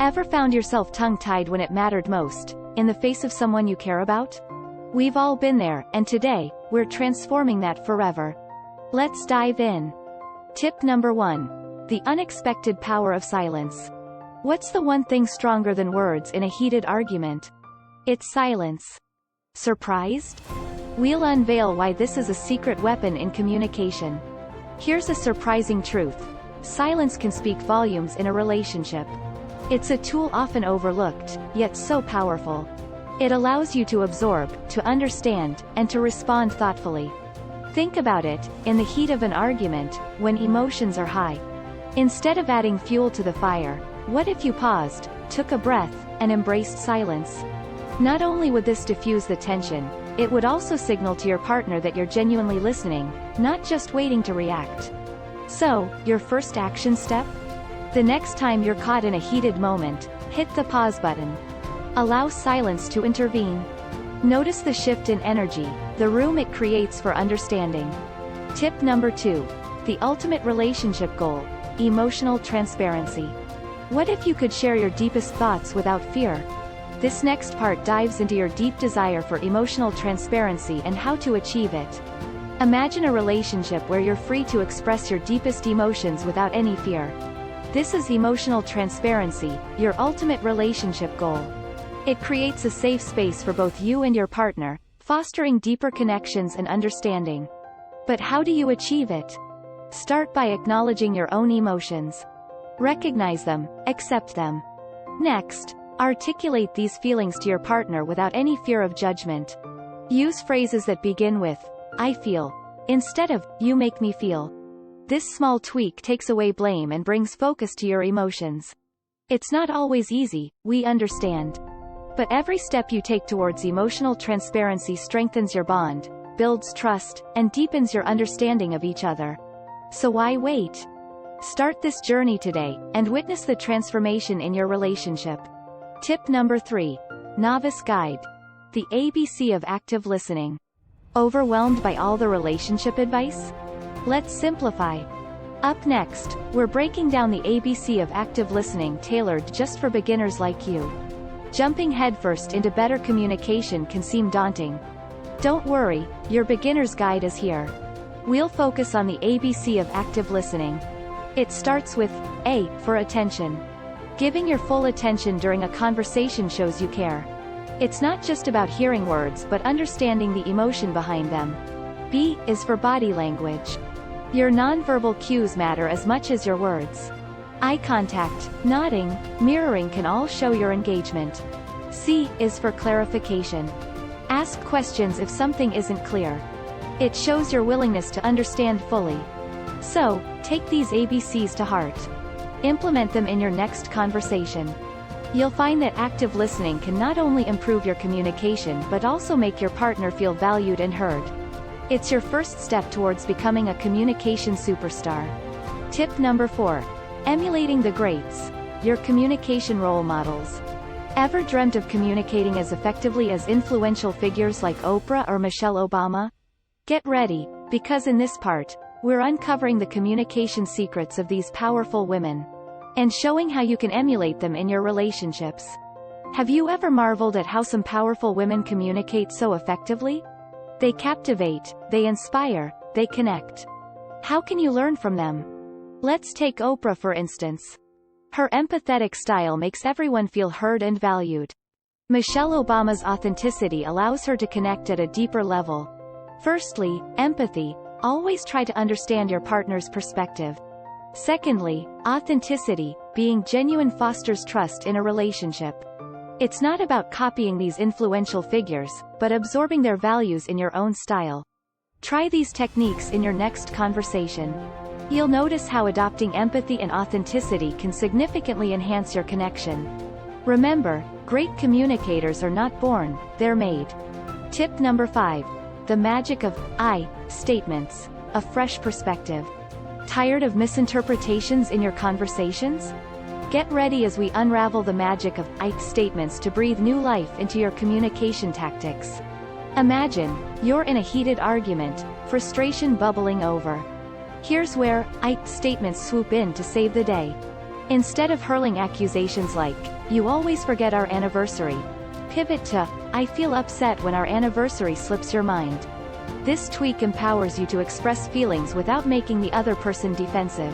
Ever found yourself tongue-tied when it mattered most, in the face of someone you care about? We've all been there, and today, we're transforming that forever. Let's dive in. Tip number 1. The unexpected power of silence. What's the one thing stronger than words in a heated argument? It's silence. Surprised? We'll unveil why this is a secret weapon in communication. Here's a surprising truth. Silence can speak volumes in a relationship. It's a tool often overlooked, yet so powerful. It allows you to absorb, to understand, and to respond thoughtfully. Think about it, in the heat of an argument, when emotions are high. Instead of adding fuel to the fire, what if you paused, took a breath, and embraced silence? Not only would this diffuse the tension, it would also signal to your partner that you're genuinely listening, not just waiting to react. So, your first action step? The next time you're caught in a heated moment, hit the pause button. Allow silence to intervene. Notice the shift in energy, the room it creates for understanding. Tip number 2. The ultimate relationship goal: emotional transparency. What if you could share your deepest thoughts without fear? This next part dives into your deep desire for emotional transparency and how to achieve it. Imagine a relationship where you're free to express your deepest emotions without any fear. This is emotional transparency, your ultimate relationship goal. It creates a safe space for both you and your partner, fostering deeper connections and understanding. But how do you achieve it? Start by acknowledging your own emotions. Recognize them, accept them. Next, articulate these feelings to your partner without any fear of judgment. Use phrases that begin with, "I feel," instead of, "You make me feel." This small tweak takes away blame and brings focus to your emotions. It's not always easy, we understand. But every step you take towards emotional transparency strengthens your bond, builds trust, and deepens your understanding of each other. So why wait? Start this journey today, and witness the transformation in your relationship. Tip number 3. Novice Guide. The ABC of active listening. Overwhelmed by all the relationship advice? Let's simplify. Up next, we're breaking down the ABC of active listening tailored just for beginners like you. Jumping headfirst into better communication can seem daunting. Don't worry, your beginner's guide is here. We'll focus on the ABC of active listening. It starts with A for attention. Giving your full attention during a conversation shows you care. It's not just about hearing words but understanding the emotion behind them. B is for body language. Your nonverbal cues matter as much as your words. Eye contact, nodding, mirroring can all show your engagement. C is for clarification. Ask questions if something isn't clear. It shows your willingness to understand fully. So, take these ABCs to heart. Implement them in your next conversation. You'll find that active listening can not only improve your communication but also make your partner feel valued and heard. It's your first step towards becoming a communication superstar. Tip number 4. Emulating the greats, your communication role models. Ever dreamt of communicating as effectively as influential figures like Oprah or Michelle Obama? Get ready, because in this part, we're uncovering the communication secrets of these powerful women, and showing how you can emulate them in your relationships. Have you ever marveled at how some powerful women communicate so effectively? They captivate, they inspire, they connect. How can you learn from them? Let's take Oprah for instance. Her empathetic style makes everyone feel heard and valued. Michelle Obama's authenticity allows her to connect at a deeper level. Firstly, empathy. Always try to understand your partner's perspective. Secondly, authenticity. Being genuine fosters trust in a relationship. It's not about copying these influential figures, but absorbing their values in your own style. Try these techniques in your next conversation. You'll notice how adopting empathy and authenticity can significantly enhance your connection. Remember, great communicators are not born, they're made. Tip number 5. The magic of I statements. A fresh perspective. Tired of misinterpretations in your conversations? Get ready as we unravel the magic of I statements to breathe new life into your communication tactics. Imagine, you're in a heated argument, frustration bubbling over. Here's where I statements swoop in to save the day. Instead of hurling accusations like, "You always forget our anniversary," pivot to, "I feel upset when our anniversary slips your mind." This tweak empowers you to express feelings without making the other person defensive.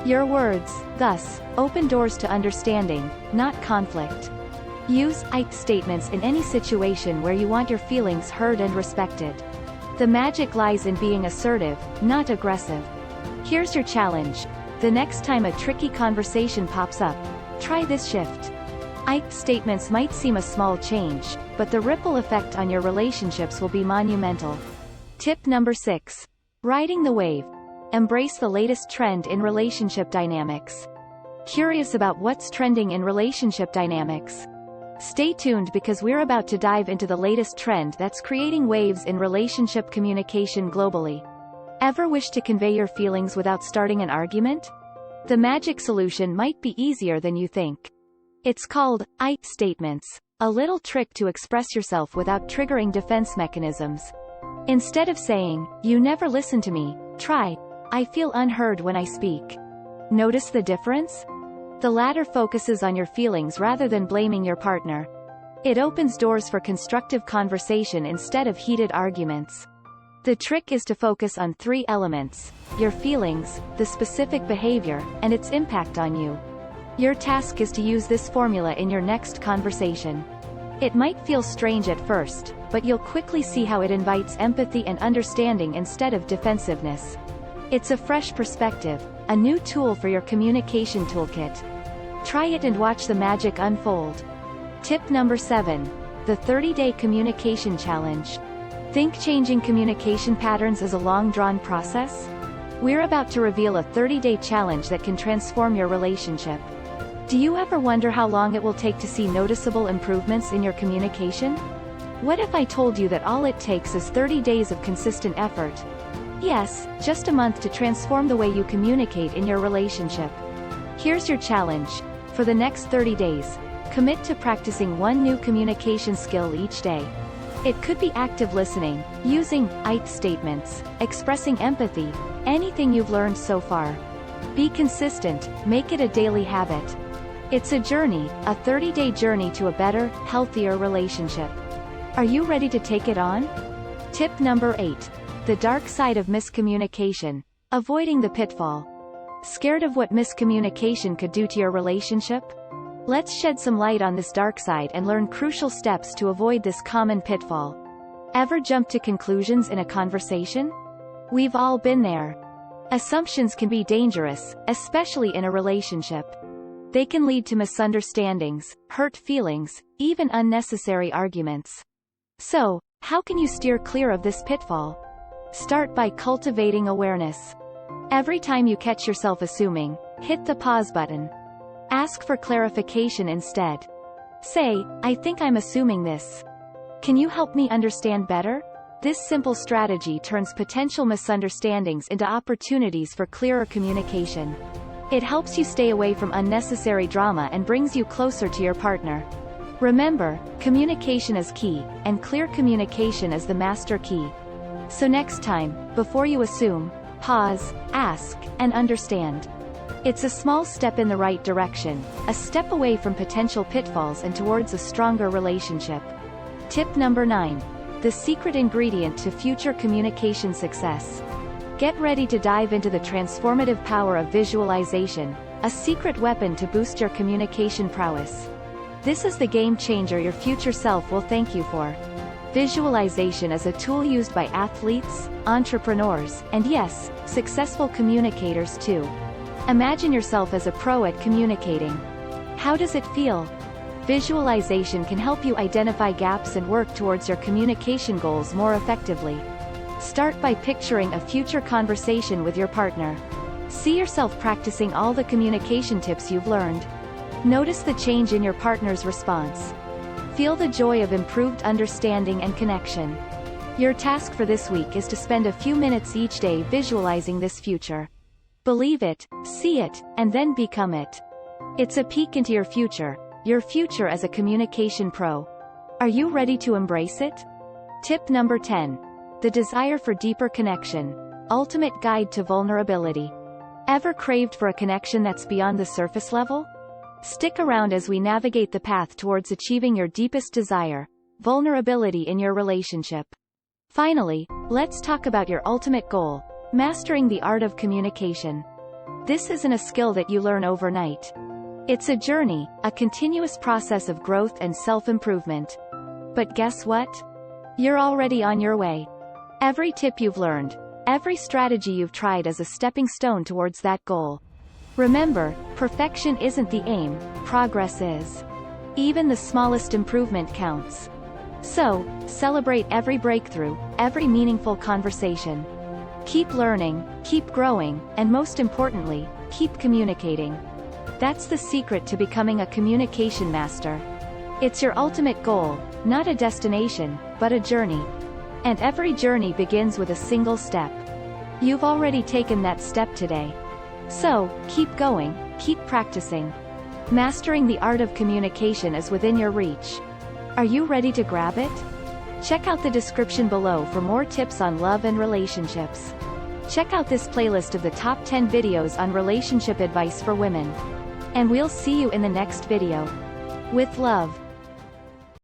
Your words, thus, open doors to understanding, not conflict. Use "I" statements in any situation where you want your feelings heard and respected. The magic lies in being assertive, not aggressive. Here's your challenge. The next time a tricky conversation pops up, try this shift. "I" statements might seem a small change, but the ripple effect on your relationships will be monumental. Tip number 6. Riding the wave. Embrace the latest trend in relationship dynamics. Curious about what's trending in relationship dynamics? Stay tuned because we're about to dive into the latest trend that's creating waves in relationship communication globally. Ever wish to convey your feelings without starting an argument? The magic solution might be easier than you think. It's called "I" statements, a little trick to express yourself without triggering defense mechanisms. Instead of saying, "You never listen to me," try, "I feel unheard when I speak." Notice the difference? The latter focuses on your feelings rather than blaming your partner. It opens doors for constructive conversation instead of heated arguments. The trick is to focus on 3 elements: your feelings, the specific behavior, and its impact on you. Your task is to use this formula in your next conversation. It might feel strange at first, but you'll quickly see how it invites empathy and understanding instead of defensiveness. It's a fresh perspective, a new tool for your communication toolkit. Try it and watch the magic unfold. Tip number 7. The 30-day communication challenge. Think changing communication patterns is a long-drawn process? We're about to reveal a 30-day challenge that can transform your relationship. Do you ever wonder how long it will take to see noticeable improvements in your communication? What if I told you that all it takes is 30 days of consistent effort? Yes, just a month to transform the way you communicate in your relationship. Here's your challenge. For the next 30 days, commit to practicing one new communication skill each day. It could be active listening, using "I" statements, expressing empathy, anything you've learned so far. Be consistent, make it a daily habit. It's a journey, a 30-day journey to a better, healthier relationship. Are you ready to take it on? Tip number 8. The dark side of miscommunication. Avoiding the pitfall. Scared of what miscommunication could do to your relationship? Let's shed some light on this dark side and learn crucial steps to avoid this common pitfall. Ever jump to conclusions in a conversation? We've all been there. Assumptions can be dangerous, especially in a relationship. They can lead to misunderstandings, hurt feelings, even unnecessary arguments. So, how can you steer clear of this pitfall? Start by cultivating awareness. Every time you catch yourself assuming, hit the pause button. Ask for clarification instead. Say, "I think I'm assuming this. Can you help me understand better?" This simple strategy turns potential misunderstandings into opportunities for clearer communication. It helps you stay away from unnecessary drama and brings you closer to your partner. Remember, communication is key, and clear communication is the master key. So next time, before you assume, pause, ask, and understand. It's a small step in the right direction, a step away from potential pitfalls and towards a stronger relationship. Tip number 9. The secret ingredient to future communication success. Get ready to dive into the transformative power of visualization, a secret weapon to boost your communication prowess. This is the game changer your future self will thank you for. Visualization is a tool used by athletes, entrepreneurs, and yes, successful communicators too. Imagine yourself as a pro at communicating. How does it feel? Visualization can help you identify gaps and work towards your communication goals more effectively. Start by picturing a future conversation with your partner. See yourself practicing all the communication tips you've learned. Notice the change in your partner's response. Feel the joy of improved understanding and connection. Your task for this week is to spend a few minutes each day visualizing this future. Believe it, see it, and then become it. It's a peek into your future as a communication pro. Are you ready to embrace it? Tip number 10. The desire for deeper connection. Ultimate guide to vulnerability. Ever craved for a connection that's beyond the surface level? Stick around as we navigate the path towards achieving your deepest desire, vulnerability in your relationship. Finally, let's talk about your ultimate goal, mastering the art of communication. This isn't a skill that you learn overnight. It's a journey, a continuous process of growth and self-improvement. But guess what? You're already on your way. Every tip you've learned, every strategy you've tried is a stepping stone towards that goal. Remember, perfection isn't the aim, progress is. Even the smallest improvement counts. So, celebrate every breakthrough, every meaningful conversation. Keep learning, keep growing, and most importantly, keep communicating. That's the secret to becoming a communication master. It's your ultimate goal, not a destination, but a journey. And every journey begins with a single step. You've already taken that step today. So, keep going, keep practicing. Mastering the art of communication is within your reach. Are you ready to grab it? Check out the description below for more tips on love and relationships. Check out this playlist of the top 10 videos on relationship advice for women. And we'll see you in the next video. With love.